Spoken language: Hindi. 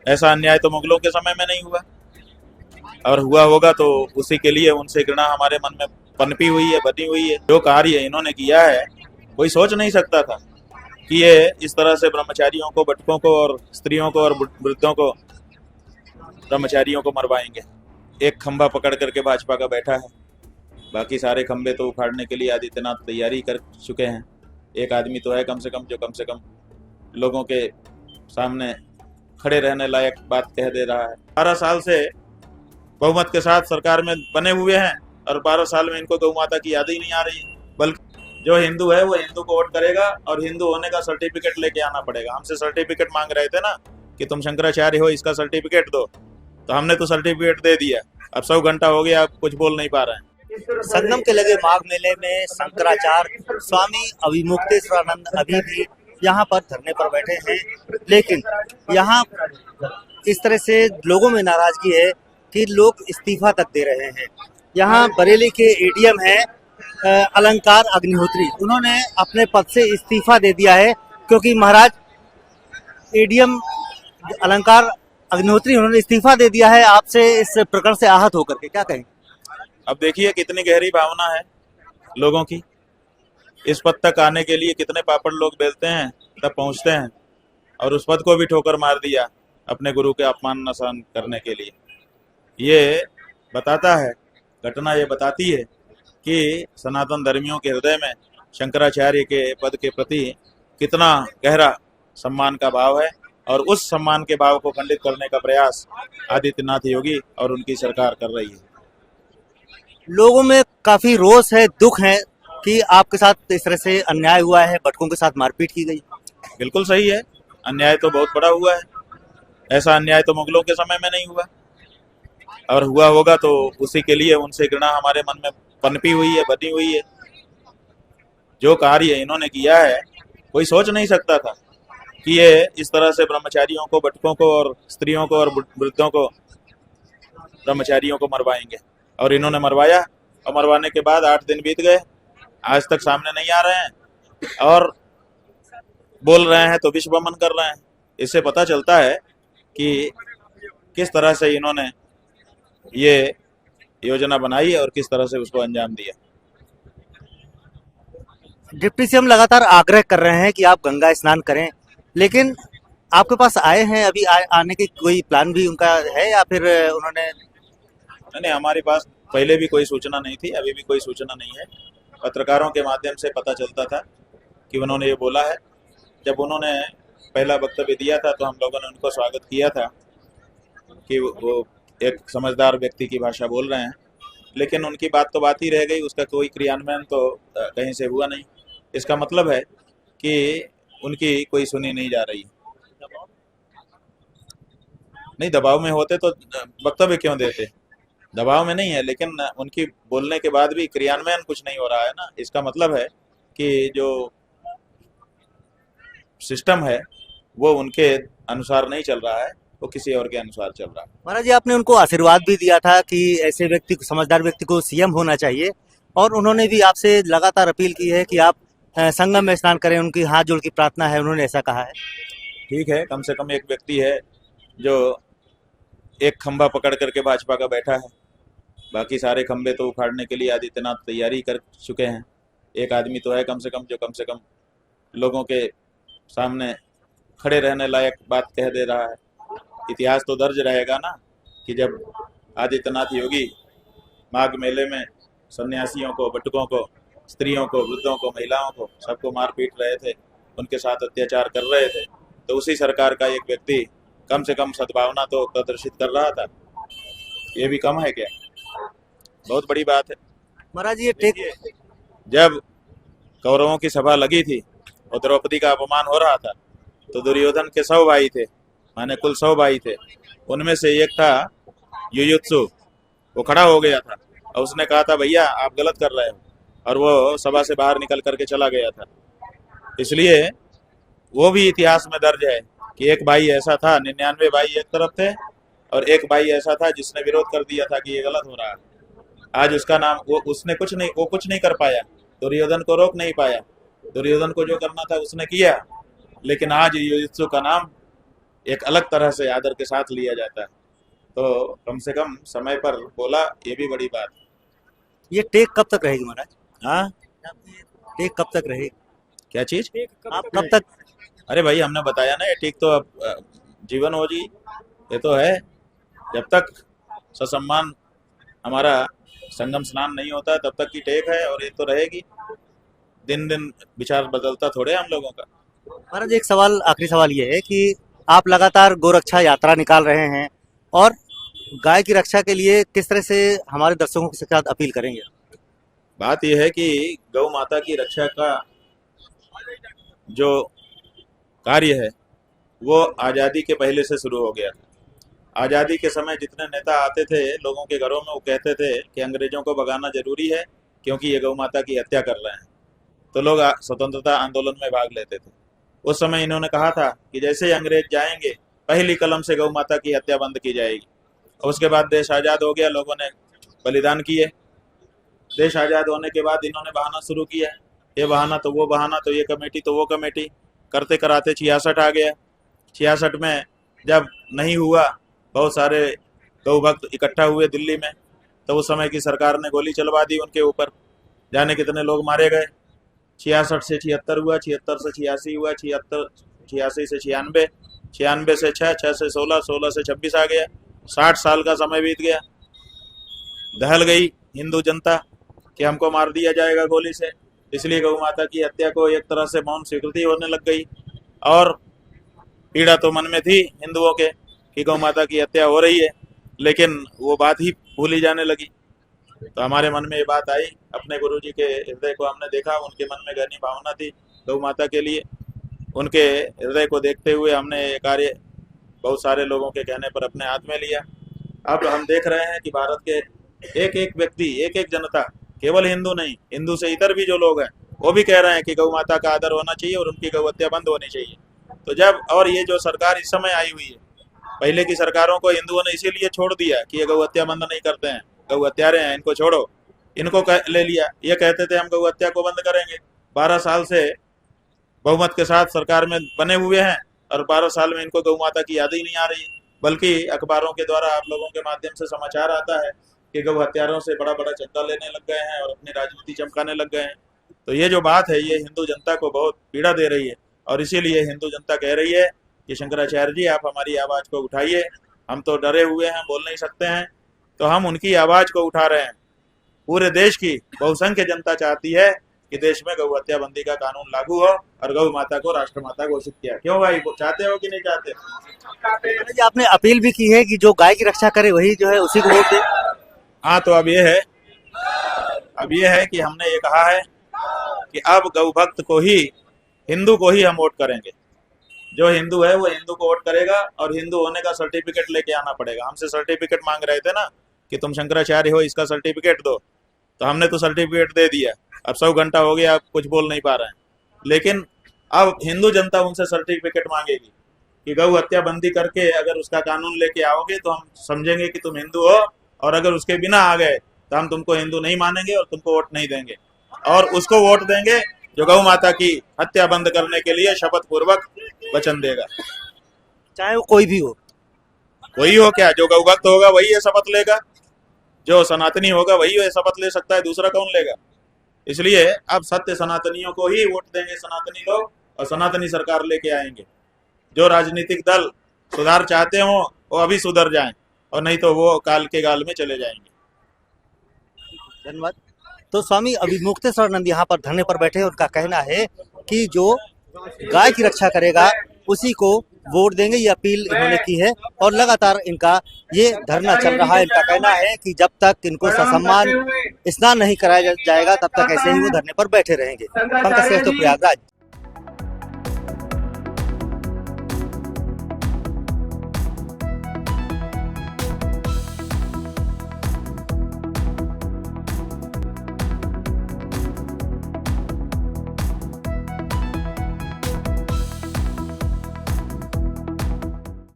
ऐसा अन्याय तो मुगलों के समय में नहीं हुआ, और हुआ होगा तो उसी के लिए उनसे घृणा हमारे मन में पनपी हुई है, बनी हुई है। जो कार्य इन्होंने किया है कोई सोच नहीं सकता था कि ये इस तरह से ब्रह्मचारियों को, बटकों को और स्त्रियों को और वृद्धों को, ब्रह्मचारियों को मरवाएंगे। एक खंभा पकड़ करके भाजपा का बैठा है, बाकी सारे खंभे तो उखाड़ने के लिए आदित्यनाथ तैयारी कर चुके हैं। एक आदमी तो है कम से कम लोगों के सामने खड़े रहने लायक बात कह दे रहा है। 12 साल से बहुमत के साथ सरकार में बने हुए हैं और 12 साल में इनको गौ माता की याद ही नहीं आ रही है। बल्कि जो हिंदू है वो हिंदू को वोट करेगा और हिंदू होने का सर्टिफिकेट लेके आना पड़ेगा। हमसे सर्टिफिकेट मांग रहे थे ना कि तुम शंकराचार्य हो, इसका सर्टिफिकेट दो, तो हमने तो सर्टिफिकेट दे दिया। अब 100 घंटा हो गया, आप कुछ बोल नहीं पा रहे हैं। संगम के लगे माघ मेले में शंकराचार्य स्वामी अविमुक्तेश्वरानंद अभी भी यहाँ पर धरने पर बैठे हैं, लेकिन यहाँ इस तरह से लोगों में नाराजगी है कि लोग इस्तीफा तक दे रहे हैं। यहाँ बरेली के एडीएम है अलंकार अग्निहोत्री, उन्होंने अपने पद से इस्तीफा दे दिया है क्योंकि महाराज एडीएम अलंकार अग्निहोत्री उन्होंने इस्तीफा दे दिया है। आपसे इस प्रकरण से आहत होकर के क्या कहें? अब देखिए कितनी गहरी भावना है लोगों की। इस पद तक आने के लिए कितने पापड़ लोग बेलते हैं तब पहुंचते हैं, और उस पद को भी ठोकर मार दिया अपने गुरु के अपमान सहन करने के लिए। ये बताता है, घटना ये बताती है कि सनातन धर्मियों के हृदय में शंकराचार्य के पद के प्रति कितना गहरा सम्मान का भाव है, और उस सम्मान के भाव को खंडित करने का प्रयास आदित्यनाथ योगी और उनकी सरकार कर रही है। लोगों में काफी रोष है, दुख है कि आपके साथ इस तरह से अन्याय हुआ है, बटकों के साथ मारपीट की गई। बिल्कुल सही है, अन्याय तो बहुत बड़ा हुआ है। ऐसा अन्याय तो मुगलों के समय में नहीं हुआ, और हुआ होगा तो उसी के लिए उनसे घृणा हमारे मन में पनपी हुई है, बनी हुई है। जो कार्य इन्होंने किया है कोई सोच नहीं सकता था कि ये इस तरह से ब्रह्मचारियों को, बटकों को और स्त्रियों को और वृद्धों को, ब्रह्मचारियों को मरवाएंगे। और इन्होंने मरवाया, और मरवाने के बाद 8 दिन बीत गए, आज तक सामने नहीं आ रहे हैं और बोल रहे हैं तो विश्व वमन कर रहे हैं। इससे पता चलता है कि किस तरह से इन्होंने ये योजना बनाई और किस तरह से उसको अंजाम दिया। डिप्टी सीएम लगातार आग्रह कर रहे हैं कि आप गंगा स्नान करें, लेकिन आपके पास आए हैं, अभी आने की कोई प्लान भी उनका है या फिर उन्होंने? नहीं, हमारे पास पहले भी कोई सूचना नहीं थी, अभी भी कोई सूचना नहीं है। पत्रकारों के माध्यम से पता चलता था कि उन्होंने ये बोला है। जब उन्होंने पहला वक्तव्य दिया था तो हम लोगों ने उनको स्वागत किया था कि वो एक समझदार व्यक्ति की भाषा बोल रहे हैं, लेकिन उनकी बात तो बात ही रह गई, उसका कोई क्रियान्वयन तो कहीं से हुआ नहीं। इसका मतलब है कि उनकी कोई सुनी नहीं जा रही। नहीं, दबाव में होते तो वक्तव्य क्यों देते? दबाव में नहीं है, लेकिन उनकी बोलने के बाद भी क्रियान्वयन कुछ नहीं हो रहा है ना। इसका मतलब है कि जो सिस्टम है वो उनके अनुसार नहीं चल रहा है, वो किसी और के अनुसार चल रहा है। महाराज जी, आपने उनको आशीर्वाद भी दिया था कि ऐसे व्यक्ति को, समझदार व्यक्ति को सीएम होना चाहिए, और उन्होंने भी आपसे लगातार अपील की है कि आप संगम में स्नान करें, उनकी हाथ जोड़ की प्रार्थना है, उन्होंने ऐसा कहा है। ठीक है, कम से कम एक व्यक्ति है जो एक खंभा पकड़ करके भाजपा का बैठा है, बाकी सारे खंभे तो उखाड़ने के लिए आदित्यनाथ तैयारी कर चुके हैं। एक आदमी तो है कम से कम लोगों के सामने खड़े रहने लायक बात कह दे रहा है। इतिहास तो दर्ज रहेगा ना कि जब आदित्यनाथ योगी माघ मेले में सन्यासियों को, बटुकों को, स्त्रियों को, वृद्धों को, महिलाओं को, सबको मार पीट रहे थे, उनके साथ अत्याचार कर रहे थे, तो उसी सरकार का एक व्यक्ति कम से कम सद्भावना तो प्रदर्शित कर रहा था। ये भी कम है क्या? बहुत बड़ी बात है महाराज ये ठीक। जब कौरवों की सभा लगी थी और द्रौपदी का अपमान हो रहा था, तो दुर्योधन के 100 भाई थे, माने कुल 100 भाई थे। उनमें से एक था युयुत्सु, वो खड़ा हो गया था और उसने कहा था भैया आप गलत कर रहे हो, और वो सभा से बाहर निकल करके चला गया था। इसलिए वो भी इतिहास में दर्ज है कि एक भाई ऐसा था, 99 भाई एक तरफ थे, और एक भाई ऐसा था जिसने विरोध कर दिया था कि ये गलत हो रहा है। आज उसका नाम, वो कुछ नहीं कर पाया, दुर्योधन को रोक नहीं पाया। दुर्योधन को जो करना था उसने किया, लेकिन आज युयुत्सु का नाम एक अलग तरह से आदर के साथ लिया जाता है। तो कम से कम समय पर बोला, ये भी बड़ी बात। ये टेक कब तक रहेगी महाराज? हाँ, टेक कब तक रहेगी? क्या चीज? आप कब तक? अरे भाई, हमने बताया ना, ये ठीक तो अब जीवन हो जी, ये तो है। जब तक ससम्मान हमारा संगम स्नान नहीं होता तब तक की टेक है, और ये तो रहेगी। दिन दिन विचार बदलता थोड़े हम लोगों का। महाराज एक सवाल, आखिरी सवाल ये है कि आप लगातार गोरक्षा यात्रा निकाल रहे हैं और गाय की रक्षा के लिए किस तरह से हमारे दर्शकों के साथ अपील करेंगे? बात यह है कि गौ माता की रक्षा का जो कार्य है वो आज़ादी के पहले से शुरू हो गया था। आज़ादी के समय जितने नेता आते थे लोगों के घरों में, वो कहते थे कि अंग्रेजों को भगाना जरूरी है क्योंकि ये गौ माता की हत्या कर रहे हैं। तो लोग स्वतंत्रता आंदोलन में भाग लेते थे। उस समय इन्होंने कहा था कि जैसे ही अंग्रेज जाएंगे पहली कलम से गौ माता की हत्या बंद की जाएगी। और उसके बाद देश आज़ाद हो गया, लोगों ने बलिदान किए। देश आज़ाद होने के बाद इन्होंने बहाना शुरू किया, ये बहाना तो वो बहाना, तो ये कमेटी तो वो कमेटी, करते कराते 66 आ गया। 66 में जब नहीं हुआ, बहुत सारे गौ भक्त इकट्ठा हुए दिल्ली में, तो उस समय की सरकार ने गोली चलवा दी उनके ऊपर। जाने कितने लोग मारे गए। 66 से 76 हुआ, 76 से 86 हुआ, 86 से 96, 96 से 6, 6 से 16, 16 से 26 आ गया। 60 साल का समय बीत गया। दहल गई हिंदू जनता कि हमको मार दिया जाएगा गोली से, इसलिए गौ माता की हत्या को एक तरह से मौन स्वीकृति होने लग गई। और पीड़ा तो मन में थी हिंदुओं के कि गौ माता की हत्या हो रही है, लेकिन वो बात ही भूली जाने लगी। तो हमारे मन में ये बात आई, अपने गुरुजी के हृदय को हमने देखा, उनके मन में गहरी भावना थी गौ माता के लिए। उनके हृदय को देखते हुए हमने ये कार्य बहुत सारे लोगों के कहने पर अपने हाथ में लिया। अब हम देख रहे हैं कि भारत के एक एक व्यक्ति, एक एक जनता, केवल हिंदू नहीं, हिंदू से इतर भी जो लोग हैं वो भी कह रहे हैं कि गौ माता का आदर होना चाहिए और उनकी गौ हत्या बंद होनी चाहिए। तो जब, और ये जो सरकार इस समय आई हुई है, पहले की सरकारों को हिंदुओं ने इसीलिए छोड़ दिया कि ये गौ हत्या बंद नहीं करते हैं, गौ हत्यारे हैं, इनको छोड़ो। इनको ले लिया, ये कहते थे हम गौ हत्या को बंद करेंगे। 12 साल से बहुमत के साथ सरकार में बने हुए हैं और 12 साल में इनको गौ माता की याद ही नहीं आ रही। बल्कि अखबारों के द्वारा आप लोगों के माध्यम से समाचार आता है कि गौ हत्यारों से बड़ा बड़ा चंदा लेने लग गए हैं और अपनी राजनीति चमकाने लग गए हैं। तो ये जो बात है ये हिंदू जनता को बहुत पीड़ा दे रही है, और इसीलिए हिंदू जनता कह रही है कि शंकराचार्य जी आप हमारी आवाज़ को उठाइए। हम तो डरे हुए हैं, बोल नहीं सकते हैं, तो हम उनकी आवाज़ को उठा रहे हैं। पूरे देश की बहुसंख्य जनता चाहती है कि देश में गौ हत्या बंदी का कानून लागू हो और गौ माता को राष्ट्रमाता घोषित किया। क्यों भाई, वो चाहते हो कि नहीं चाहते? आपने अपील भी की है कि जो गाय की रक्षा करे वही जो है उसी को वोट दे। हाँ, तो अब ये है कि हमने ये कहा है कि अब गौ भक्त को ही, हिंदू को ही हम वोट करेंगे। जो हिंदू है वो हिंदू को वोट करेगा, और हिंदू होने का सर्टिफिकेट लेके आना पड़ेगा। हमसे सर्टिफिकेट मांग रहे थे ना कि तुम शंकराचार्य हो, इसका सर्टिफिकेट दो, तो हमने तो सर्टिफिकेट दे दिया। अब 100 घंटा हो गया, आप कुछ बोल नहीं पा रहे हैं। लेकिन अब हिंदू जनता उनसे सर्टिफिकेट मांगेगी कि गौ हत्या बंदी करके अगर उसका कानून लेके आओगे तो हम समझेंगे कि तुम हिंदू हो, और अगर उसके बिना आ गए तो हम तुमको हिंदू नहीं मानेंगे और तुमको वोट नहीं देंगे। और उसको वोट देंगे जो गौ माता की हत्या बंद करने के लिए शपथ पूर्वक वचन देगा। चाहे वो कोई भी हो। कोई हो क्या, जो गौ भक्त होगा वही ये शपथ लेगा, जो सनातनी होगा वही ये शपथ ले सकता है, दूसरा कौन लेगा? इसलिए अब सत्य सनातनियों को ही वोट देंगे सनातनी लोग, और सनातनी सरकार लेके आएंगे। जो राजनीतिक दल सुधार चाहते हो वो अभी सुधर जाएं, और नहीं तो वो काल के गाल में चले जाएंगे। धन्यवाद। तो स्वामी अभिमुक्तेश्वरानंद यहाँ पर धरने पर बैठे हैं। उनका कहना है कि जो गाय की रक्षा करेगा उसी को वोट देंगे, ये अपील इन्होंने की है और लगातार इनका ये धरना चल रहा है। इनका कहना है कि जब तक इनको ससम्मान स्नान नहीं कराया जाएगा तब तक ऐसे ही वो धरने पर बैठे रहेंगे। पंकज श्रेष्ठ, प्रयागराज।